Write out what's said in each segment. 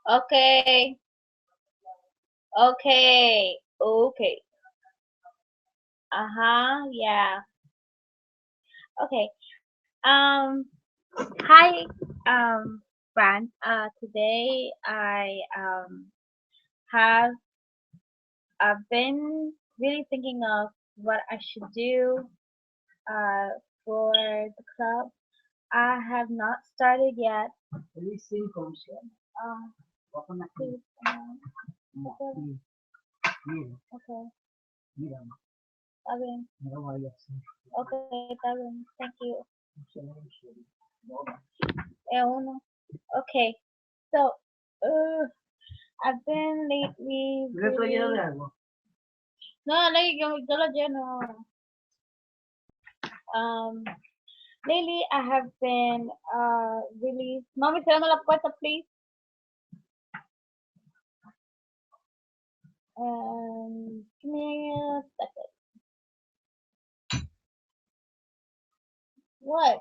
Okay, okay. Yeah. Okay. Hi, Fran. Today have I've been really thinking of what I should do uh for the club. I have not started yet. Uh, please, okay, okay, está bien. Okay, está bien. Thank you. Uno. Okay. So, I've been lately really. No, no, yo lo lleno ahora. Um, lately I have been really. Mommy, cierrame la puerta, please. Give me a second. What?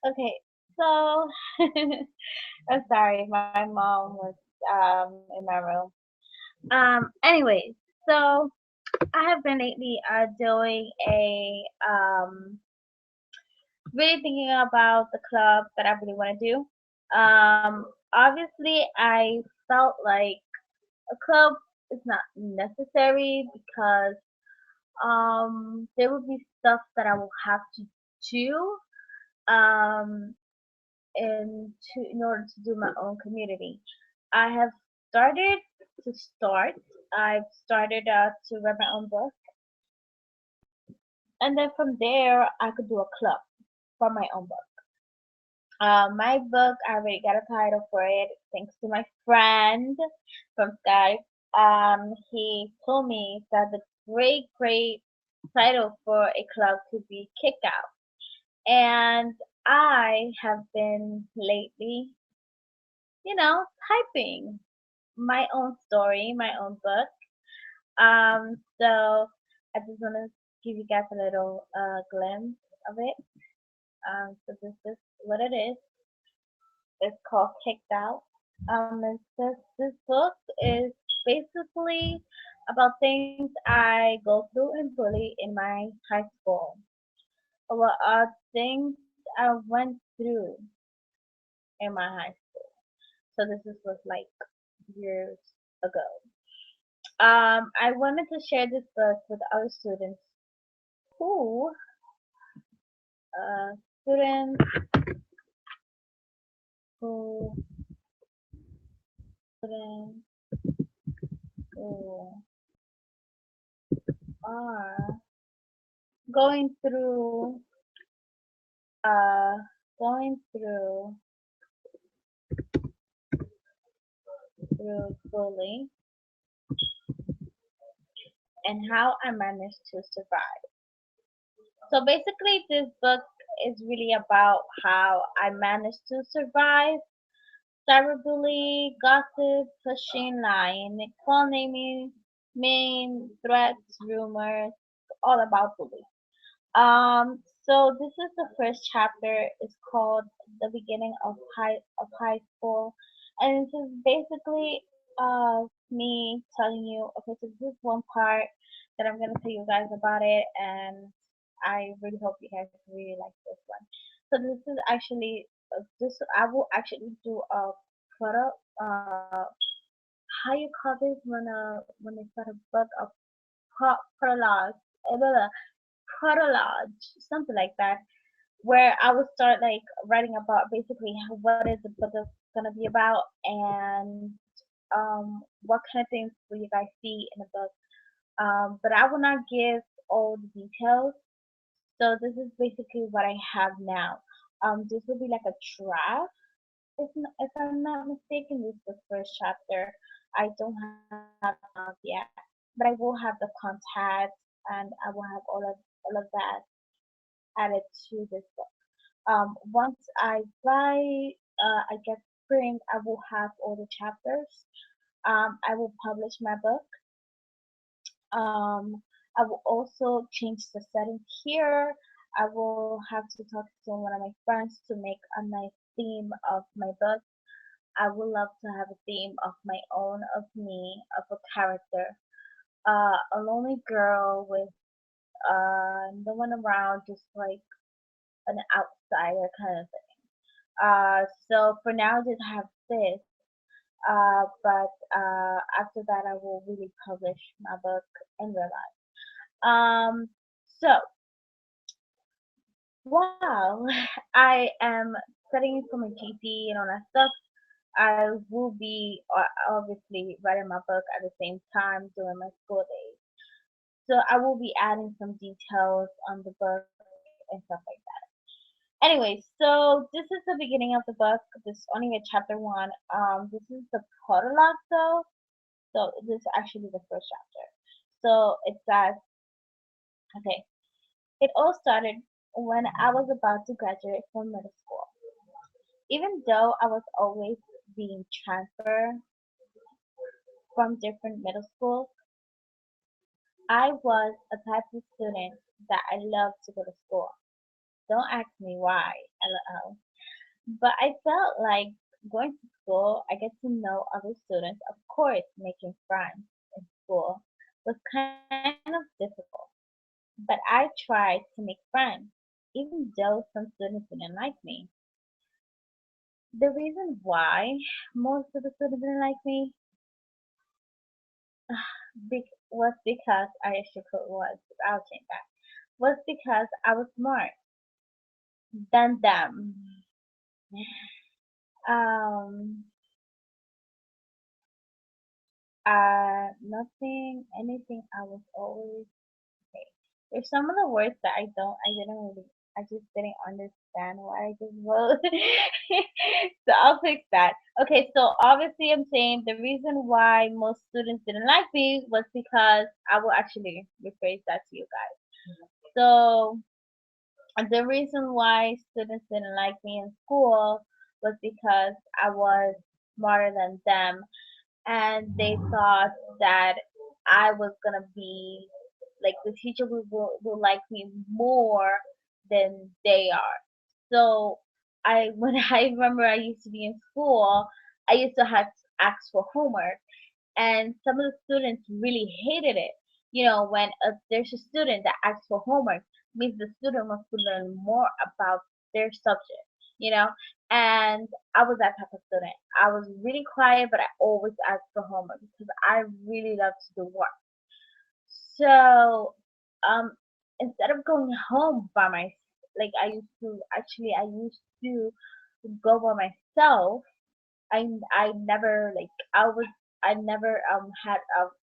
Okay, so I'm sorry, my mom was in my room. Anyways, so I have been lately doing a really thinking about the club that I really want to do. Obviously, I felt like a club is not necessary because there will be stuff that I will have to do um, in order to do my own community. I have started to start. I've started to write my own book, and then from there I could do a club for my own book. My book, I already got a title for it thanks to my friend from Skype. He told me that the great title for a club could be Kick Out. And I have been lately, typing my own story, my own book. So I just want to give you guys a little glimpse of it. So this is what it is. It's called Kicked Out. It says this book is basically about things I go through in bully in my high school. What are things I went through in my high school. So this was like years ago. I wanted to share this book with other students who, students who, students who are going uh, going through bullying and how I managed to survive. So basically, this book is really about how I managed to survive cyberbully, gossip, pushing, lying, call naming, mean, threats, rumors, all about bullying. So this is the first chapter. It's called The Beginning of High School, and this is basically me telling you. Okay, so this is one part that I'm gonna tell you guys about it, and I really hope you guys really like this one. So this is actually this I will actually do a product how you call this when they start a book a prologue, prologue, something like that, where I would start like writing about basically what is the book is gonna be about and what kind of things will you guys see in the book. But I will not give all the details. So this is basically what I have now. This will be like a draft, if I'm not mistaken. This is the first chapter. I don't have the final out yet, but I will have the contacts and I will have all of that added to this book. Once I get print, I will have all the chapters. I will publish my book. Um, I will also change the settings here. I will have to talk to one of my friends to make a nice theme of my book. I would love to have a theme of my own, of me, of a character. A lonely girl with no one around, just like an outsider kind of thing. So for now, I just have this. But after that, I will really publish my book in real life. So while I am studying for my GC and all that stuff, I will be obviously writing my book at the same time during my school days. So I will be adding some details on the book and stuff like that. Anyway, so this is the beginning of the book. This is only a chapter one. This is the prologue though. So this is actually the first chapter. So it says, okay, it all started when I was about to graduate from middle school. Even though I was always being transferred from different middle schools, I was a type of student that I loved to go to school. Don't ask me why, lol. But I felt like going to school, I get to know other students. Of course, making friends in school was kind of difficult. But I tried to make friends, even though some students didn't like me. The reason why most of the students didn't like me was because I actually was, I'll change that, was because I was smart than them. Um, nothing, anything. I was always okay. There's some of the words that I didn't really, I just didn't understand why I just wrote. So I'll fix that. Okay, so obviously I'm saying the reason why most students didn't like me was because I will actually rephrase that to you guys. So the reason why students didn't like me in school was because I was smarter than them and they thought that I was gonna be like the teacher will like me more than they are. So I when I remember I used to be in school, I used to have to ask for homework, and some of the students really hated it. You know, when there's a student that asks for homework, means the student wants to learn more about their subject. You know, and I was that type of student. I was really quiet, but I always asked for homework because I really love to do work. So, um, instead of going home by my, like I used to go by myself. I never like I never had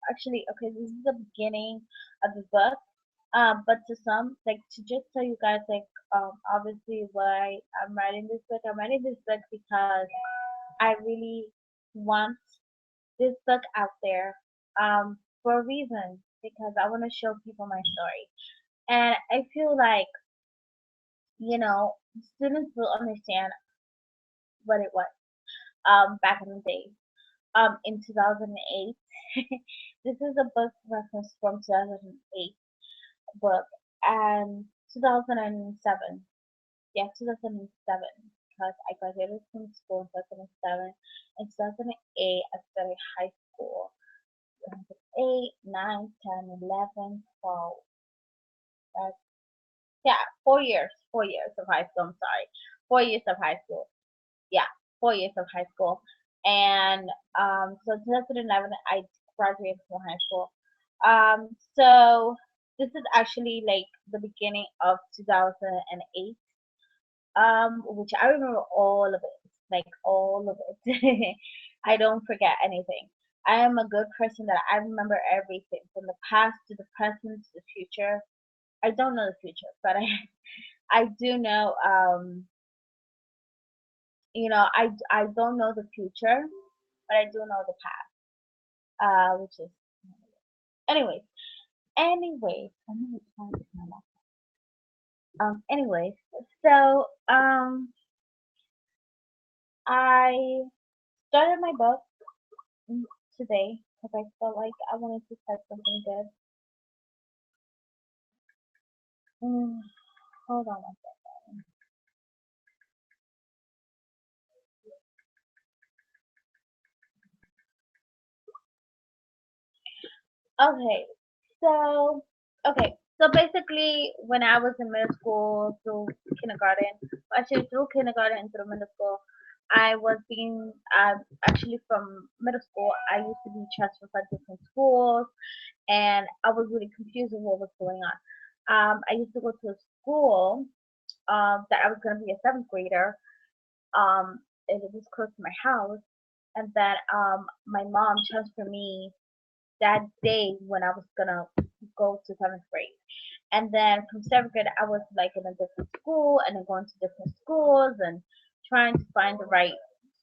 actually okay, this is the beginning of the book. But to some, like to just tell you guys, like obviously why I'm writing this book. I'm writing this book because I really want this book out there for a reason, because I want to show people my story. And I feel like, you know, students will understand what it was back in the day. In 2008, this is a book reference from 2008 book, and 2007. Yeah, 2007, because I graduated from school in 2007. In 2008, I started high school. 8, 9, 10, 11, 12. That's, yeah, 4 years. 4 years of high school. I'm sorry. 4 years of high school. Yeah, 4 years of high school. And so 2011, I graduated from high school. So this is actually like the beginning of 2008, which I remember all of it, like all of it. I don't forget anything. I am a good person that I remember everything from the past to the present to the future. I don't know the future, but I do know I don't know the future, but I do know the past. Which is anyways. I'm gonna respond to my mom. Anyways, so I started my book mm, today because I felt like I wanted to start something good. Mm, Hold on one second. Okay, so so basically, when I was in middle school through kindergarten, actually through kindergarten and through middle school, I was being actually from middle school. I used to be transferred from different schools, and I was really confused with what was going on. I used to go to a school that I was going to be a seventh grader. And it was close to my house, and then my mom transferred me that day when I was gonna go to seventh grade. And then from seventh grade, I was like in a different school and then going to different schools and trying to find the right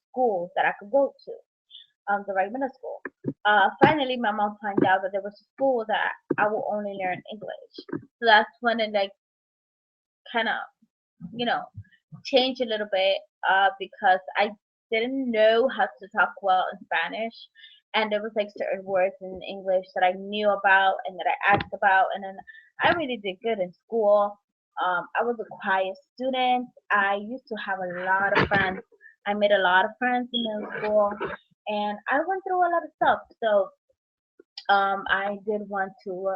schools that I could go to, the right middle school. Finally, my mom found out that there was a school that I will only learn English. So that's when it like kind of, you know, changed a little bit because I didn't know how to talk well in Spanish. And there was like certain words in English that I knew about and that I asked about. And then I really did good in school. I was a quiet student. I used to have a lot of friends. I made a lot of friends in middle school. And I went through a lot of stuff. So I did want to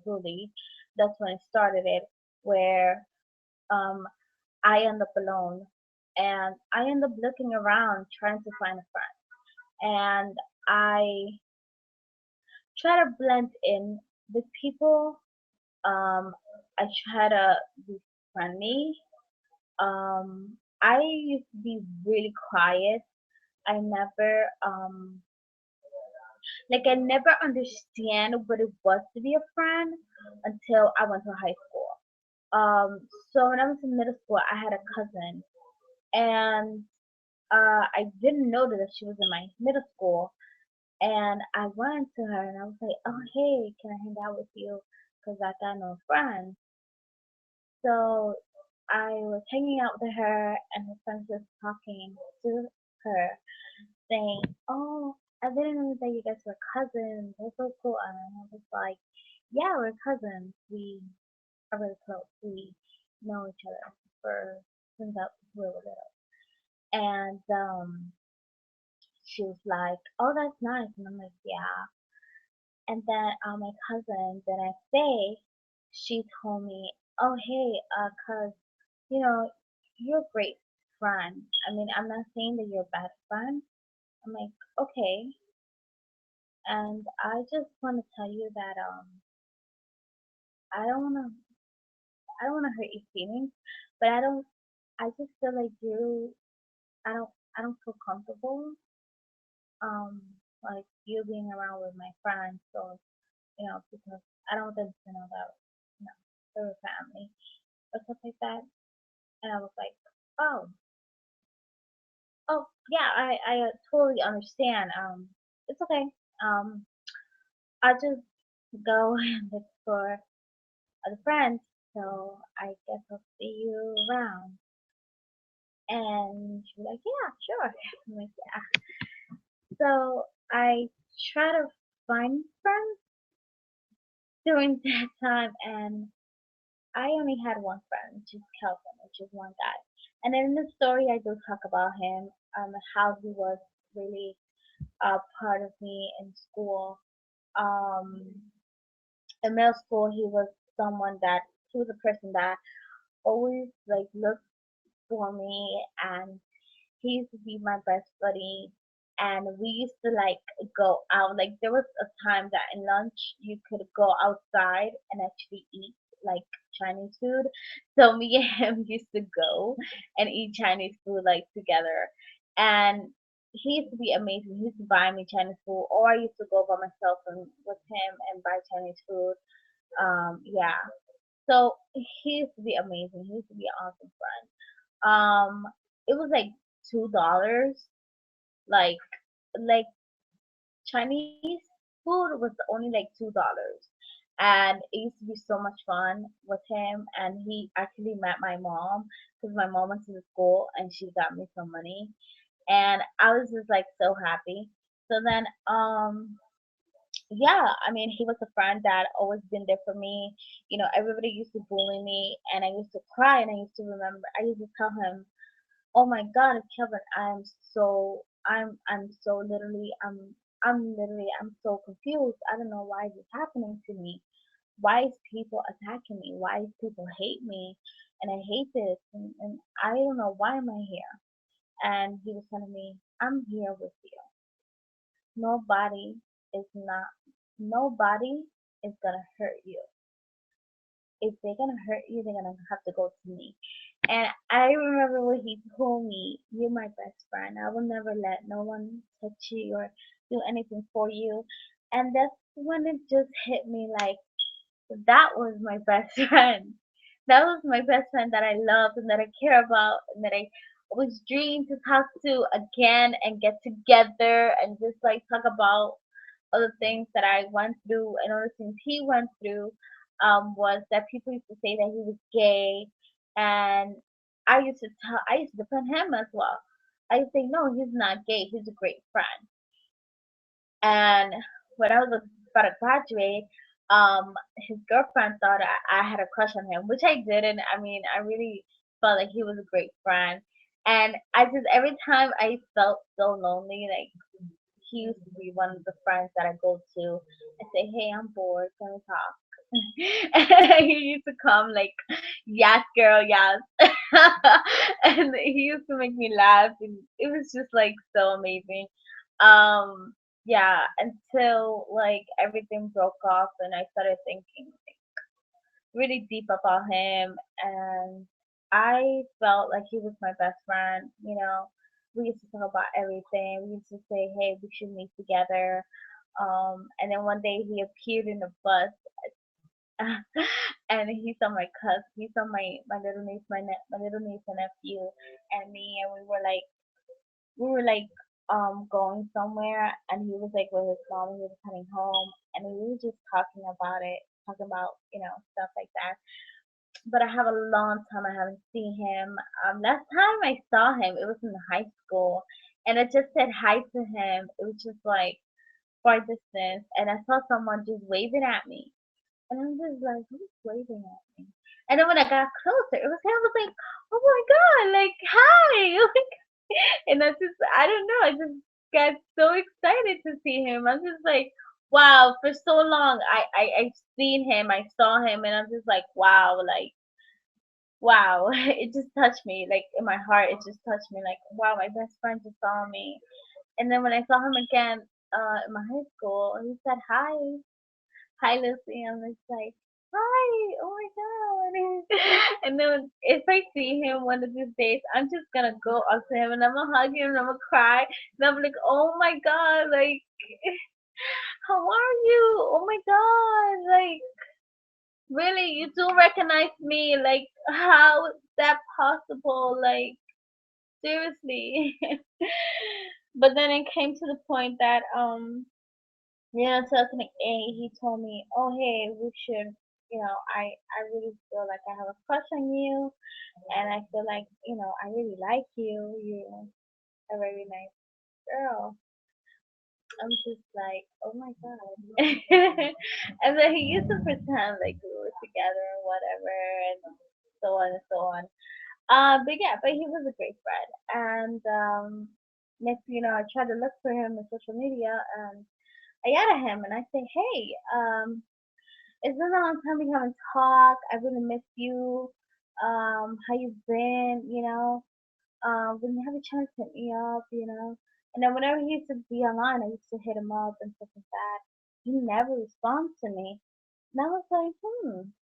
bully. That's when it started it, where um, I end up alone and I end up looking around trying to find a friend. And I try to blend in with people. I try to be friendly. I used to be really quiet. I never I never understand what it was to be a friend until I went to high school. So when I was in middle school, I had a cousin, and I didn't know that she was in my middle school. And I went to her and I was like, "Oh, hey, can I hang out with you? Cause I got no friends." So I was hanging out with her, and her friends was talking to her, saying, "Oh, I didn't know that you guys were cousins. That's so cool." And I was like, "Yeah, we're cousins. We are really close. We know each other for since we were little." And she was like, "Oh, that's nice." And I'm like, "Yeah." And then my cousin the next day, she told me, "Oh, hey, cause you know you're a great friend. I mean, I'm not saying that you're a bad friend." I'm like, "Okay." And I just want to tell you that I don't wanna I don't wanna hurt your feelings, but I just feel like I don't feel comfortable um like you being around with my friends. So because I don't want them to know that you know they're family or stuff like that. And I was like, oh, oh, yeah, I totally understand. It's okay. Um, I just go and look for other friends, so I guess I'll see you around. And she was like, yeah, sure. I'm like, yeah. So I try to find friends during that time, and I only had one friend, which is Kelvin, which is one guy. And then in the story, I do talk about him, how he was really part of me in school. Um, in middle school, he was a person that always like looked for me, and he used to be my best buddy. And we used to like go out. Like there was a time that in lunch you could go outside and actually eat like Chinese food. So me and him used to go and eat Chinese food like together. And he used to be amazing. He used to buy me Chinese food, or I used to go by myself and with him and buy Chinese food. Yeah. So he used to be amazing. He used to be an awesome friend. It was like $2. Like like Chinese food was only like $2. And it used to be so much fun with him. And he actually met my mom because my mom went to the school and she got me some money. And I was just like so happy. So then yeah, I mean, he was a friend that always been there for me. You know, everybody used to bully me, and I used to cry, and I used to remember. I used to tell him, "Oh my God, Kevin, I'm so literally, I'm so confused. I don't know why this is happening to me. Why is people attacking me? Why is people hate me? And I hate this, and I don't know why am I here." And he was telling me, "I'm here with you. Nobody is not, nobody is gonna hurt you. If they're gonna hurt you, they're gonna have to go to me." And I remember when he told me, "You're my best friend. I will never let no one touch you or do anything for you." And that's when it just hit me like that was my best friend. That was my best friend that I loved and that I care about and that I was dreaming to talk to again and get together and just like talk about other things that I went through and other things he went through. Was that people used to say that he was gay, and I used to defend him as well. I used to say no, he's not gay. He's a great friend. And when I was about to graduate, his girlfriend thought I had a crush on him, which I didn't. I mean, I really felt like he was a great friend. And I just every time I felt so lonely, like he used to be one of the friends that I go to and say, "Hey, I'm bored. Can we talk?" And he used to come like, "Yes, girl, yes." And he used to make me laugh, and it was just like so amazing. Um, yeah, until like everything broke off, and I started thinking really deep about him, and I felt like he was my best friend. You know, we used to talk about everything. We used to say, "Hey, we should meet together." And then one day he appeared in the bus, and he saw my cousin, he saw my little niece, my little niece and nephew, and me, and we were like going somewhere, and he was like with his mom, and he was coming home, and we were just talking about it, talking about stuff like that. But I have a long time I haven't seen him. Last time I saw him, it was in high school, and I just said hi to him. It was just like far distance, and I saw someone just waving at me, and I'm just like, who's waving at me? And then when I got closer, it was him. I was like, oh my god, like hi, and I don't know, I just got so excited to see him. I'm just like, wow, for so long I've seen him, I saw him, and I'm just like, wow, like wow, it just touched me, like in my heart, it just touched me, like wow, my best friend just saw me. And then when I saw him again, in my high school, he said hi Lucy, and it's like, hi, oh my god. And then if I see him one of these days, I'm just gonna go up to him and I'm gonna hug him and I'm gonna cry and I'm like, oh my god, like, how are you? Oh my god, like, really, you do recognize me? Like, how is that possible? Like, seriously. But then it came to the point that yeah, 2008, he told me, "Oh, hey, we should, I really feel like I have a crush on you, and I feel like, I really like you. You're a very nice girl." I'm just like, "Oh my God." And then he used to pretend like we were together and whatever, and so on and so on. But yeah, but he was a great friend. And next thing you know, I tried to look for him on social media, and I added him, and I say, "Hey, it's been a long time we haven't talked. I really miss you. How you been? When you have a chance, hit me up. And then whenever he used to be online, I used to hit him up and stuff like that. He never responds to me. And I was like,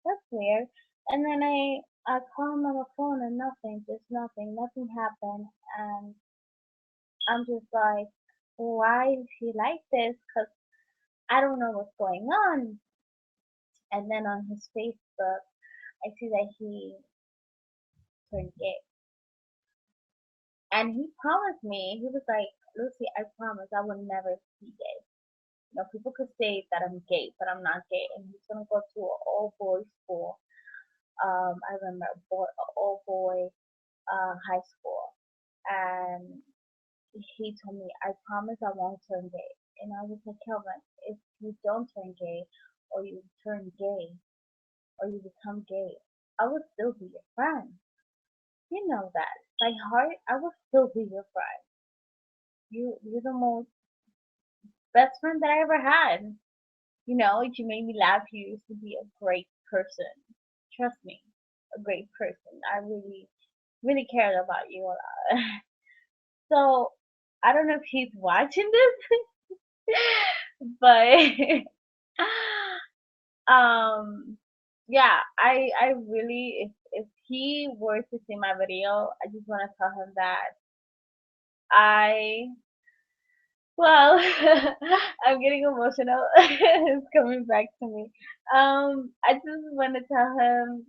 that's weird. And then I call him on the phone and nothing, just nothing happened. And I'm just like, why is he like this? Cause I don't know what's going on. And then on his Facebook, I see that he turned gay. And he promised me, he was like, Lucy, I promise I will never be gay. People could say that I'm gay, but I'm not gay. And he's gonna go to an all boys school. I remember all boy high school. And he told me, I promise I won't turn gay. and I was like, Kelvin, if you don't turn gay, or you turn gay, or you become gay, I will still be your friend. You know that. By heart, I will still be your friend. You're the most best friend that I ever had. You know, you made me laugh. You used to be a great person. Trust me, a great person. I really, really cared about you a lot. So I don't know if he's watching this, but um, yeah, I really, if he were to see my video, I just want to tell him that I well, I'm getting emotional. It's coming back to me. I just want to tell him.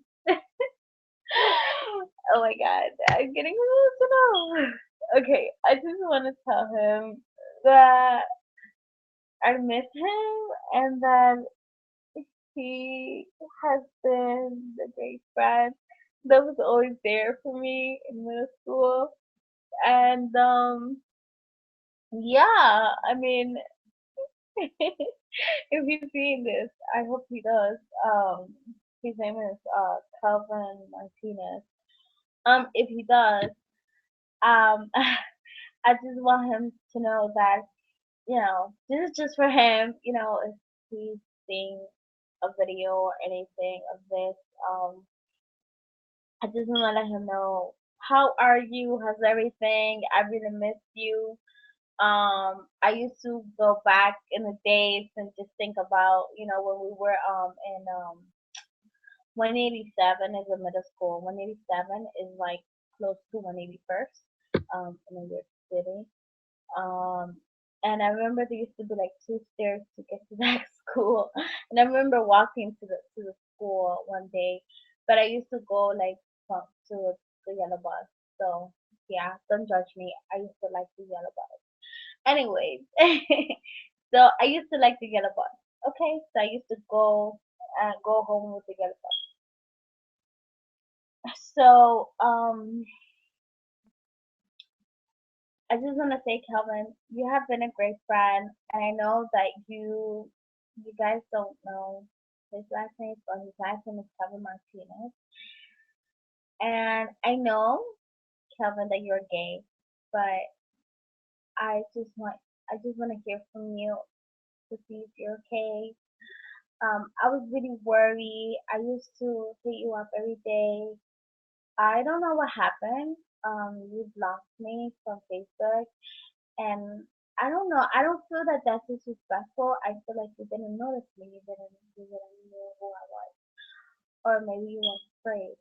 Oh my God, I'm getting emotional. Okay, I just want to tell him that I miss him and that he has been the great friend that was always there for me in middle school. And yeah, I mean, if he's seeing this, I hope he does. His name is Calvin Martinez. If he does, I just want him to know that this is just for him. If he's seeing a video or anything of this, I just want to let him know how are you? How's everything? I really miss you. I used to go back in the days and just think about, when we were in 187 is a middle school. 187 is like close to 181st in New York City. Um, and I remember there used to be like two stairs to get to that school. And I remember walking to the school one day, but I used to go like to the yellow bus. So yeah, don't judge me. I used to like the yellow bus. Anyways, so I used to like the yellow bus. Okay, so I used to go home with the yellow bus. So I just want to say, Kelvin, you have been a great friend, and I know that you guys don't know his last name, but his last name is Kelvin Martinez. And I know, Kelvin, that you're gay, but I just want I just want to hear from you to see if you're okay. I was really worried. I used to hit you up every day. I don't know what happened. You blocked me from Facebook, and I don't know. I don't feel that that's disrespectful. I feel like you didn't notice me. You didn't know who I was, or maybe you were afraid.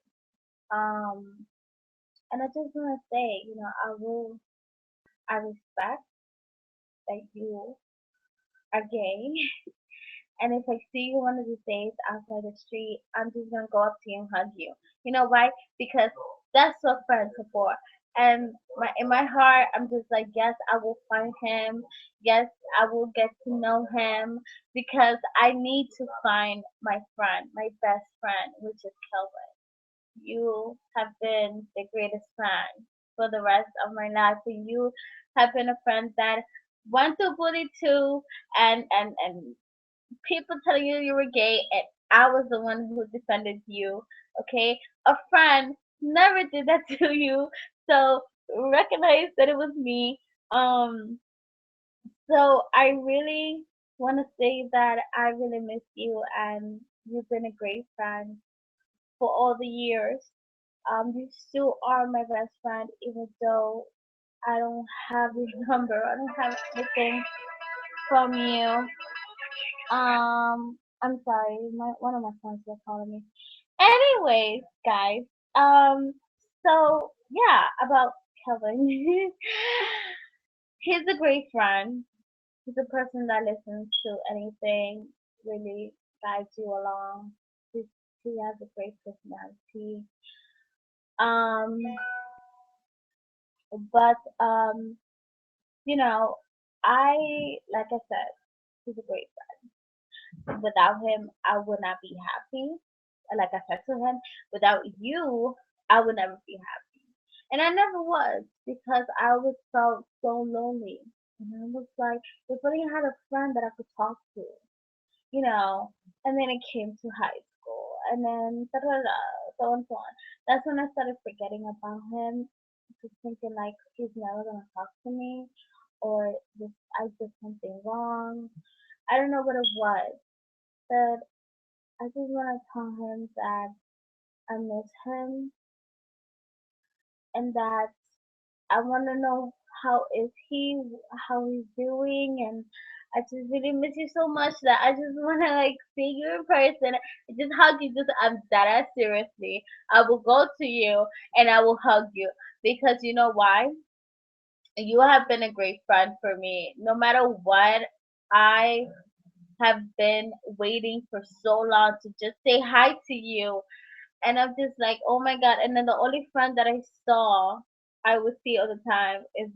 Um, and I just want to say, I respect that you are gay. And if I see you one of these days outside the street, I'm just gonna go up to you and hug you. You know why? Because that's what friends are for. And in my heart, I'm just like, yes, I will find him. Yes, I will get to know him because I need to find my friend, my best friend, which is Kelvin. You have been the greatest friend for the rest of my life. And you have been a friend that went through bully too, and people telling you you were gay, and I was the one who defended you. Okay, a friend never did that to you, so recognize that it was me. Um, so I really want to say that I really miss you, and you've been a great friend for all the years. You still are my best friend, even though I don't have your number. I don't have anything from you. I'm sorry, one of my friends was calling me. Anyways, guys, so yeah, about Kevin. He's a great friend. He's a person that listens to anything, really guides you along. He's, he has a great personality. Um, but you know, I like I said, he's a great friend. Without him, I would not be happy. Like I said to him, without you, I would never be happy. And I never was because I always felt so lonely. And I was like, if only I had a friend that I could talk to, you know. And then it came to high school, and then da da da, so and so on. That's when I started forgetting about him, just thinking like he's never gonna talk to me, or this I did something wrong. I don't know what it was, but I just want to tell him that I miss him and that I want to know how is he, how he's doing, and I just really miss you so much that I just want to like see you in person, just hug you. Just I'm that seriously. I will go to you and I will hug you because you know why? You have been a great friend for me. No matter what, I have been waiting for so long to just say hi to you, and I'm just like, oh my god. And then the only friend that I would see all the time is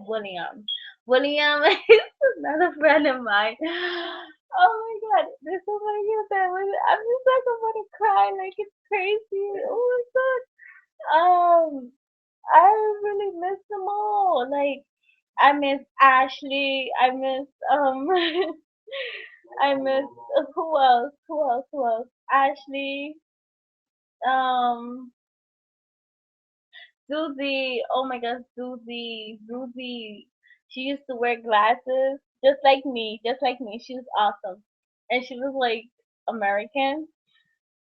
William. William is another friend of mine. Oh my god, there's so many of them. I'm just like I'm gonna cry, like it's crazy. Oh my god. I really miss them all. Like I miss Ashley. I miss I miss who else? Who else? Who else? Ashley. Um, Susie. Oh my God, Susie. Susie. She used to wear glasses, just like me. Just like me. She was awesome, and she was like American.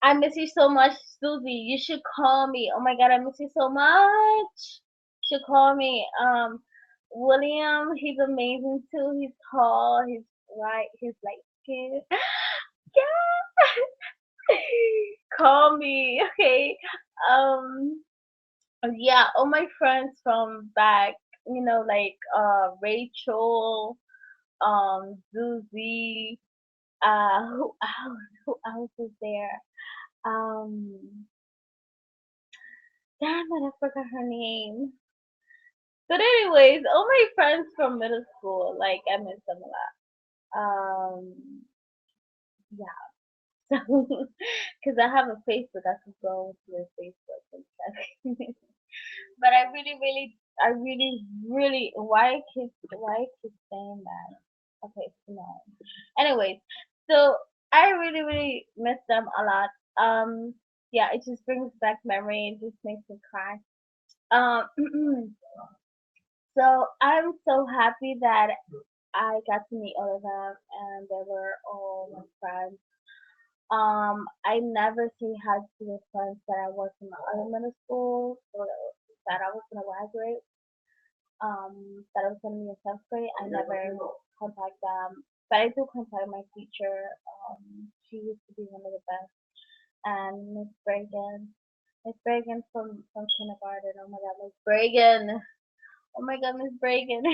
I miss you so much, Susie. You should call me. Oh my God, I miss you so much. You should call me. William. He's amazing too. He's tall. He's white. He's light skinned. Yeah. Call me, okay? Um, yeah, all my friends from back, like Rachel, Zuzi, who else is there? Um, damn it, I forgot her name. But anyways, all my friends from middle school, like I miss them a lot. Yeah. So, because I have a Facebook, I could go to their Facebook and check. But I really, why I keep saying that? Okay, no. Anyways, so I really miss them a lot. Yeah, it just brings back memory. It just makes me cry. Um, so I'm so happy that I got to meet all of them, and they were all my friends. I never say hi to the friends that I was in the elementary school or that I was gonna graduate. That I was gonna be in seventh grade. I never contact them, but I do contact my teacher. She used to be one of the best, and Miss Bregan from kindergarten. Oh my God, Miss Bregan. Oh my God, Miss Bregan.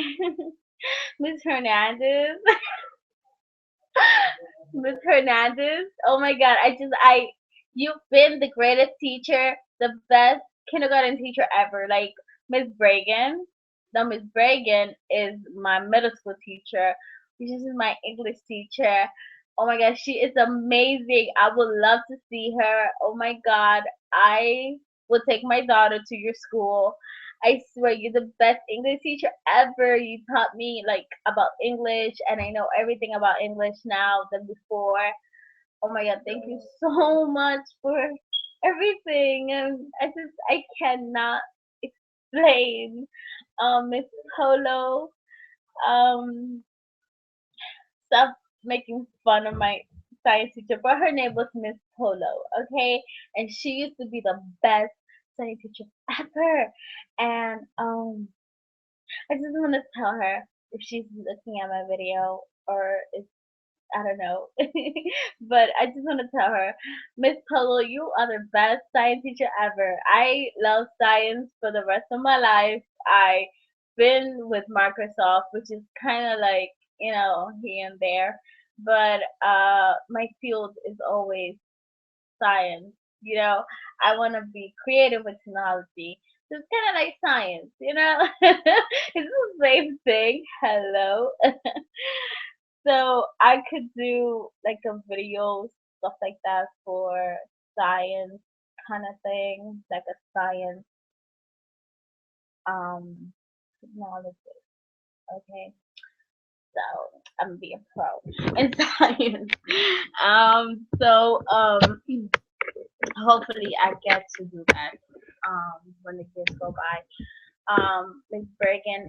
Miss Hernandez. Miss Hernandez. Oh my God, you've been the greatest teacher, the best kindergarten teacher ever. Like Miss Bregan. No, Miss Bregan is my middle school teacher. She's my English teacher. Oh my gosh, she is amazing. I would love to see her. Oh my God, I will take my daughter to your school. I swear you're the best English teacher ever. You taught me like about English, and I know everything about English now than before. Oh my God, thank you so much for everything. And I cannot explain. Miss Polo, um, stop making fun of my science teacher, but her name was Miss Polo, okay? And she used to be the best science teacher ever. And I just want to tell her if she's looking at my video or if I don't know. But I just want to tell her, Miss Polo, you are the best science teacher ever. I love science for the rest of my life. I been with Microsoft, which is kind of like, here and there. But my field is always science. You know, I want to be creative with technology. So it's kind of like science. It's the same thing. Hello. So I could do like a video, stuff like that for science kind of thing, like a science um technology. Okay, so I'm gonna be a pro in science. Hopefully I get to do that when the years go by. Miss Bergen,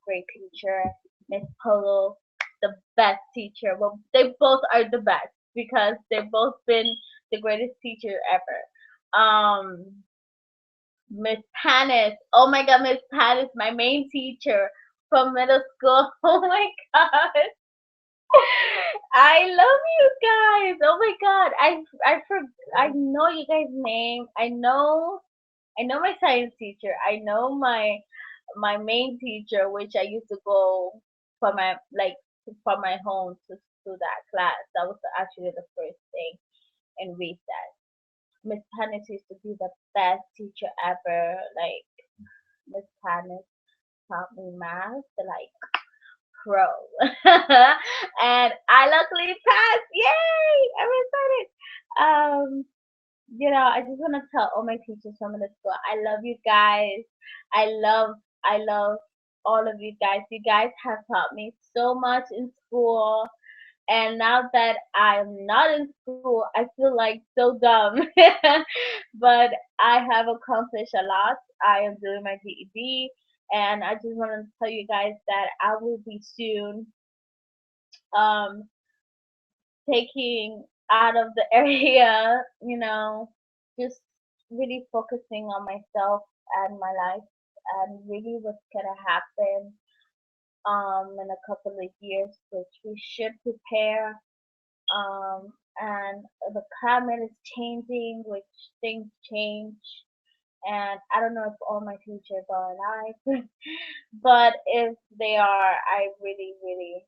great teacher. Miss Polo, the best teacher. Well, they both are the best because they've both been the greatest teacher ever. Miss Panis, oh my God, Miss Panis, my main teacher from middle school. Oh my God. I love you guys. Oh my God. I know you guys' name. I know my science teacher. I know my main teacher, which I used to go from my home to that class. That was actually the first thing in recess. Miss Panis used to be the best teacher ever. Like Miss Panis taught me math like pro, and I luckily passed. Yay! I'm excited. I just want to tell all my teachers from the school, I love you guys. I love all of you guys. You guys have taught me so much in school. And now that I'm not in school, I feel like so dumb. But I have accomplished a lot. I am doing my GED. And I just want to tell you guys that I will be soon um, taking out of the area, just really focusing on myself and my life and really what's gonna happen in a couple of years, which we should prepare. And the climate is changing, which things change. And I don't know if all my teachers are alive, but if they are, I really, really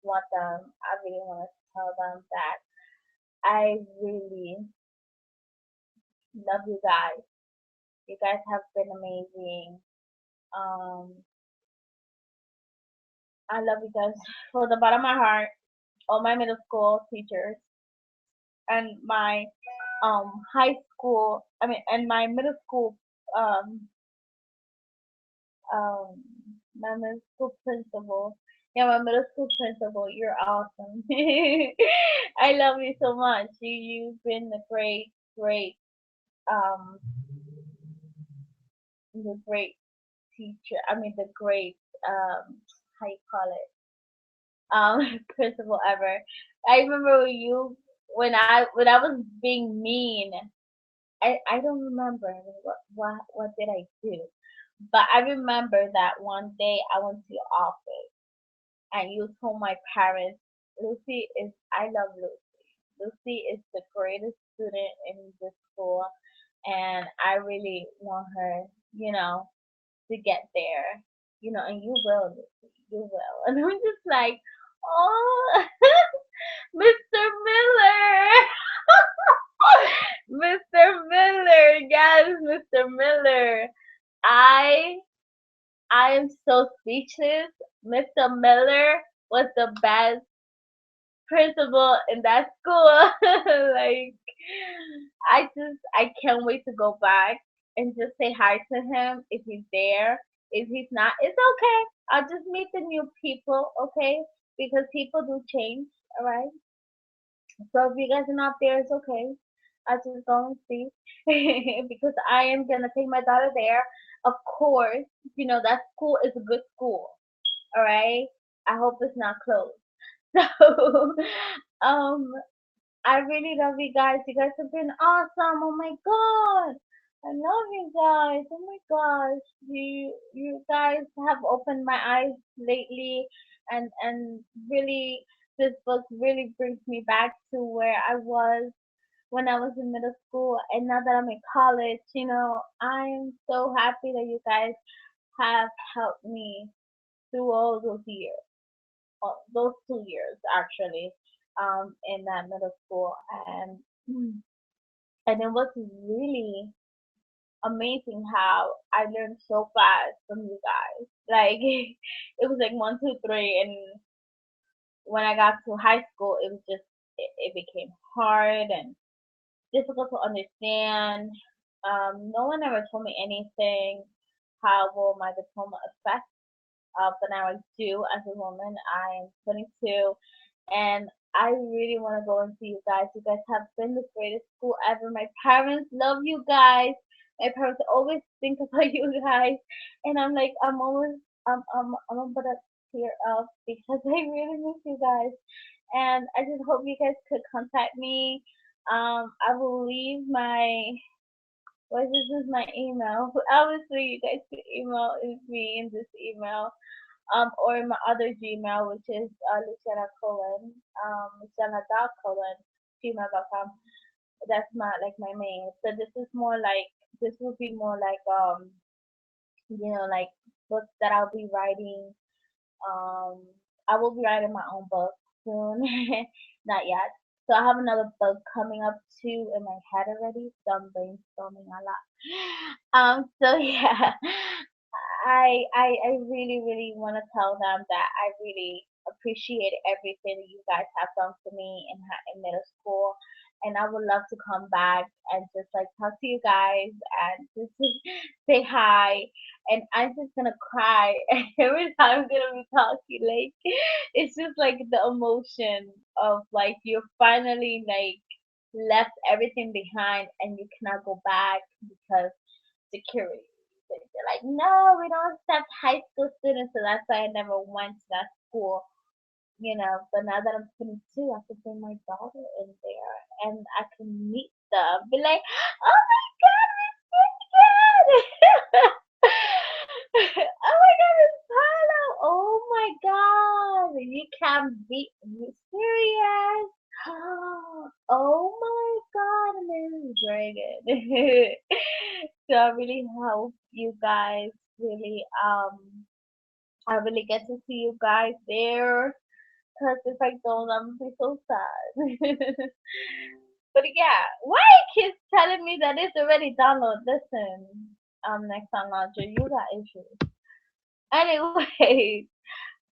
want them. I really want to tell them that I really love you guys. You guys have been amazing. Um, I love you guys from the bottom of my heart. All my middle school teachers and my high school. I mean, and my middle school um um my middle school principal. Yeah, my middle school principal. You're awesome. I love you so much. You've been a great um the great teacher. I mean the great how you call it principal ever. I remember when I was being mean. I don't remember what did I do, but I remember that one day I went to your office and you told my parents, Lucy is I love Lucy. Lucy is the greatest student in the school, and I really want her, to get there, and you will, Lucy, you will. And I'm just like, oh, Mr. Miller. Mr. Miller, yes, Mr. Miller. I I am so speechless. Mr. Miller was the best principal in that school. Like I can't wait to go back and just say hi to him if he's there. If he's not, it's okay. I'll just meet the new people, okay? Because people do change, alright? So if you guys are not there, it's okay. I just go and see because I am gonna take my daughter there. Of course, that school is a good school. All right. I hope it's not closed. So, um, I really love you guys. You guys have been awesome. Oh my god, I love you guys. Oh my gosh, you guys have opened my eyes lately, and really, this book really brings me back to where I was when I was in middle school, and now that I'm in college. I'm so happy that you guys have helped me through all those years, those 2 years actually, in that middle school, and it was really amazing how I learned so fast from you guys. Like it was like one, two, three, and when I got to high school, it was just it became hard and difficult to understand. No one ever told me anything. How will my diploma affect? but now I do as a woman. I am 22, and I really want to go and see you guys. You guys have been the greatest school ever. My parents love you guys. My parents always think about you guys, and I'm like, I'm about to tear up because I really miss you guys, and I just hope you guys could contact me. I will leave my well, this is my email. Obviously, you guys can email me in this email, or in my other Gmail, which is Luciana Colon, Luciana.Colon, gmail.com. That's my main. So this will be more like like books that I'll be writing. Um, I will be writing my own book soon. Not yet. So I have another book coming up too in my head already. So I'm brainstorming a lot. So yeah, I really really want to tell them that I really appreciate everything that you guys have done for me in middle school, and I would love to come back and just like talk to you guys and just say hi. And I'm just gonna cry every time I'm gonna be talking. Like it's just like the emotion of like you're finally like left everything behind and you cannot go back because security. They're like, no, we don't accept high school students, so that's why I never went to that school. But now that I'm 22, I can bring my daughter in there and I can meet them. Be like, oh my god, Miss Kid! Oh my god, Miss Paolo! Oh my god, you can't beat me. Serious? Oh my god, Miss Dragon. So I really hope you guys really I really get to see you guys there. Cause if I don't, I'm gonna be so sad. But yeah, why kids telling me that it's already downloaded? Listen, next time launcher, you got issues. Anyway,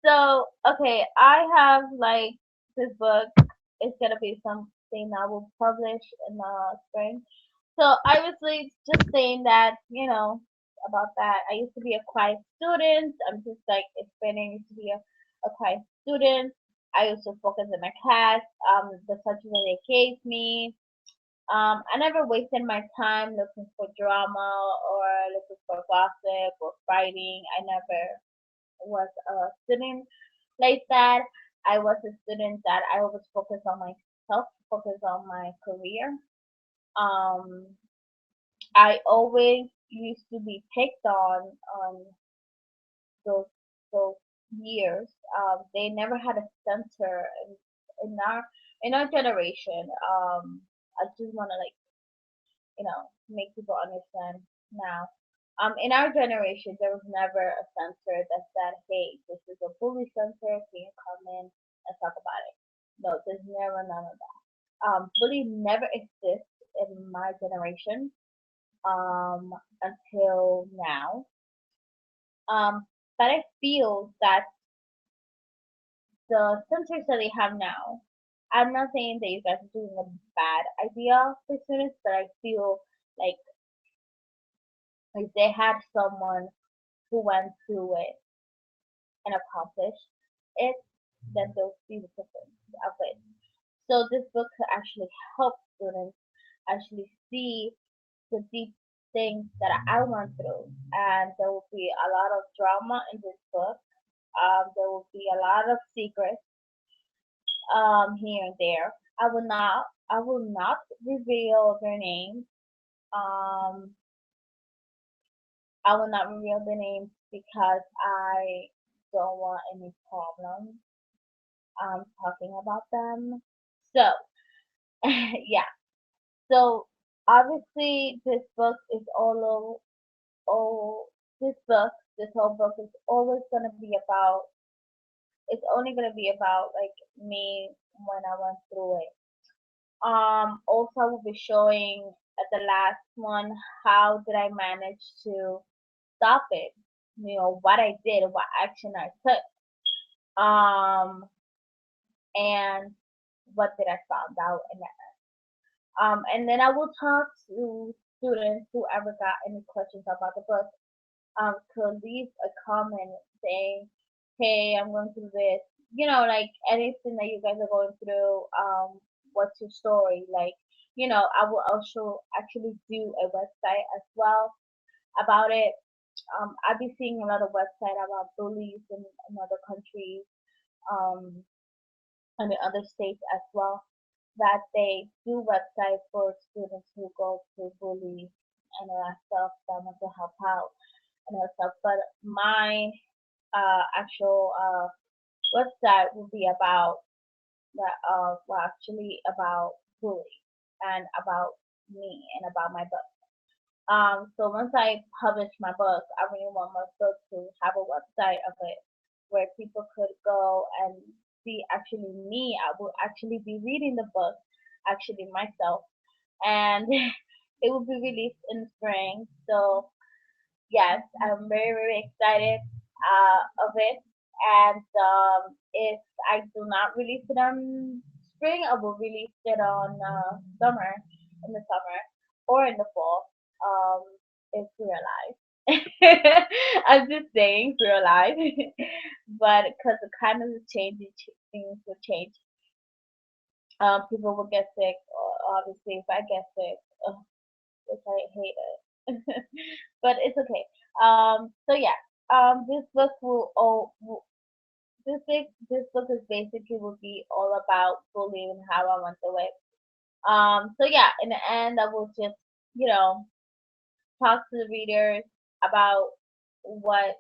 so okay, I have like this book. It's gonna be something I will publish in the spring. So I was like just saying that, about that. I used to be a quiet student. I'm just like explaining I used to be a quiet student. I used to focus in my class, the subject that they gave me. I never wasted my time looking for drama or looking for gossip or fighting. I never was a student like that. I was a student that I always focused on myself, focused on my career. Um, I always used to be picked on those those years. They never had a center in our in our generation. I just want to make people understand now. In our generation, there was never a center that said, "Hey, this is a bully center. Can you come in and talk about it?" No, there's never none of that. Bullying never exists in my generation until now. But I feel that the centers that they have now, I'm not saying that you guys are doing a bad idea for students, but I feel like if they had someone who went through it and accomplished it, then they'll see the difference of it. So this book could actually help students actually see the deep things that I went through, and there will be a lot of drama in this book. There will be a lot of secrets here and there. I will not reveal their names. Um, I will not reveal the names because I don't want any problems talking about them. So yeah. So obviously this book is all this whole book is always gonna be about it's only gonna be about like me when I went through it. Also I will be showing at the last one how did I manage to stop it. What I did, what action I took. And what did I found out in that. And then I will talk to students who ever got any questions about the book. could leave a comment saying, "Hey, I'm going through this." Like anything that you guys are going through. What's your story? Like, I will also actually do a website as well about it. I've been seeing a lot of website about bullies in other countries, um, and in other states as well, that they do websites for students who go through bullies and all that stuff, that want to help out and all that stuff. But my actual website will be about that, well, actually about bullying and about me and about my book. So once I publish my book, I really want my book to have a website of it where people could go and see actually me. I will actually be reading the book, actually myself, and it will be released in spring. So yes, I'm very very excited of it. And if I do not release it on spring, I will release it on summer, in the summer or in the fall. Um, if we're alive. I'm just saying we're alive, but because the kind of the changing things will change. People will get sick, or obviously if I get sick, which I hate it, but it's okay. So yeah, this book this book is basically will be all about bullying and how I went through it. So yeah, in the end, I will just you know talk to the readers about what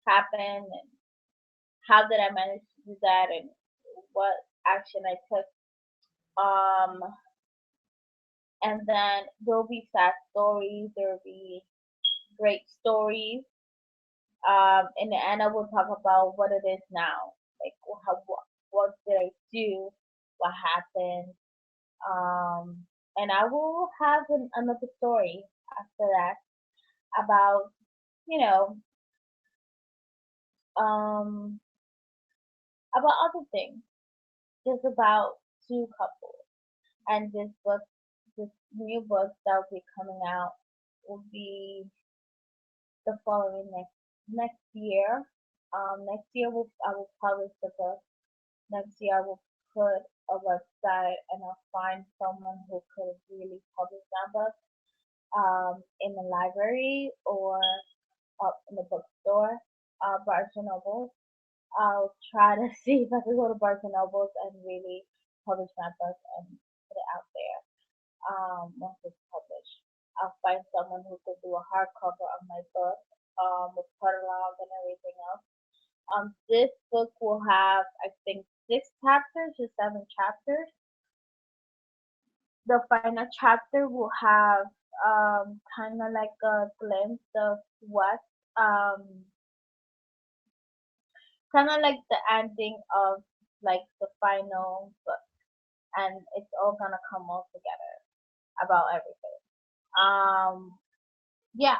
happened and how did I manage to do that and what action I took. Um, and then there'll be sad stories. There'll be great stories. In the end, I will talk about what it is now, like what did I do, what happened, and I will have another story after that about you know um about other things, just about two couples. And this new book that will be coming out will be the following next year. Next year I will publish the book. Next year I will put a website and I'll find someone who could really publish that book in the library or in the bookstore, Barnes and Noble. I'll try to see if I can go to Barnes and Nobles and really publish my book and put it out there. Once it's published, I'll find someone who could do a hardcover of my book, with prologue and everything else. This book will have, I think, 6 chapters or 7 chapters. The final chapter will have kind of like a glimpse of what um kind of like the ending of like the final book, and it's all gonna come all together about everything. Um, yeah.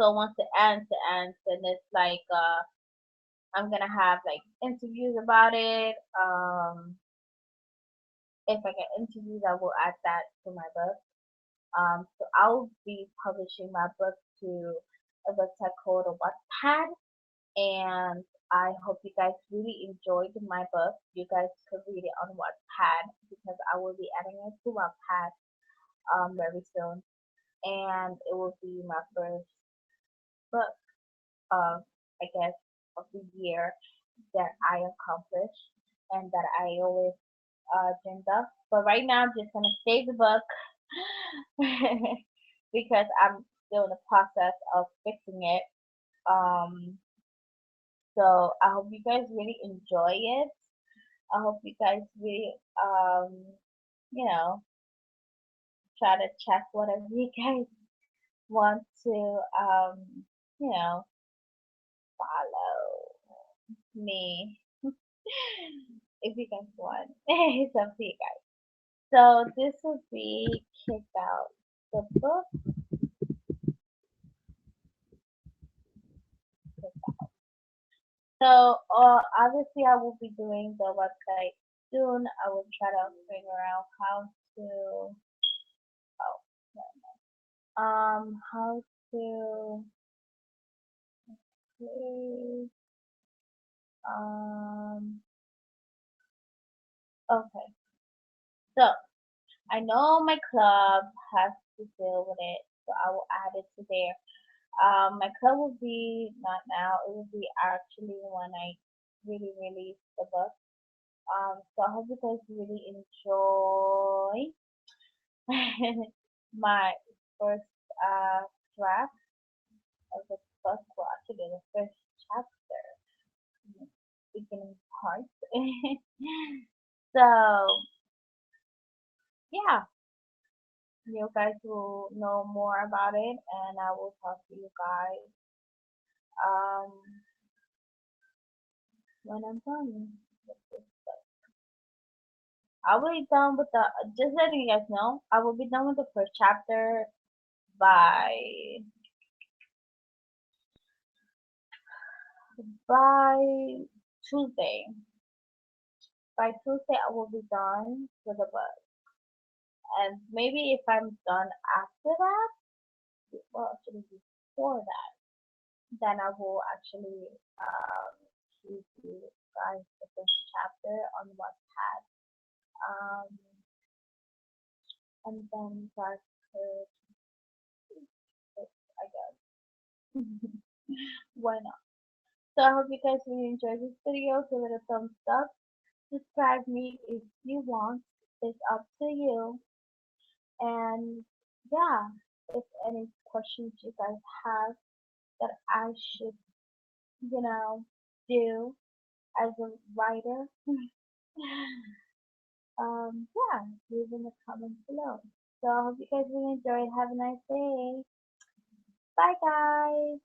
So once it ends, and it's like I'm gonna have like interviews about it. If I get interviews, I will add that to my book. So I'll be publishing my book to a website called a Wattpad, and I hope you guys really enjoyed my book. You guys could read it on Wattpad because I will be adding it to Wattpad very soon, and it will be my first book of, I guess, of the year that I accomplished and that I always dreamed of. But right now, I'm just gonna save the book because I'm still in the process of fixing it. Um, so I hope you guys really enjoy it. I hope you guys really, you know, try to check whatever you guys want to, you know, follow me if you guys want. It's up to you guys. So this will be Kick Out the Book. So obviously I will be doing the website soon. I will try to figure out to oh how to Okay. Um, okay. So I know my club has to deal with it, so I will add it to there. My club will be not now. It will be actually when I really release the book. So I hope you guys really enjoy my first draft of the book. Well, actually, the first chapter, beginning part. So yeah, you guys will know more about it, and I will talk to you guys um when I'm done with this book. I will be done with the just letting you guys know. I will be done with the first chapter by by Tuesday. By Tuesday, I will be done with the book, and maybe if I'm done after that, well, actually before that, then I will actually um give you guys the first chapter on Wattpad. Um, and then you guys could, I guess. Why not? So I hope you guys really enjoyed this video. Give it a thumbs up. Subscribe me if you want. It's up to you. And yeah, if any questions you guys have that I should, you know, do as a writer, yeah, leave in the comments below. So I hope you guys really enjoyed. Have a nice day. Bye guys.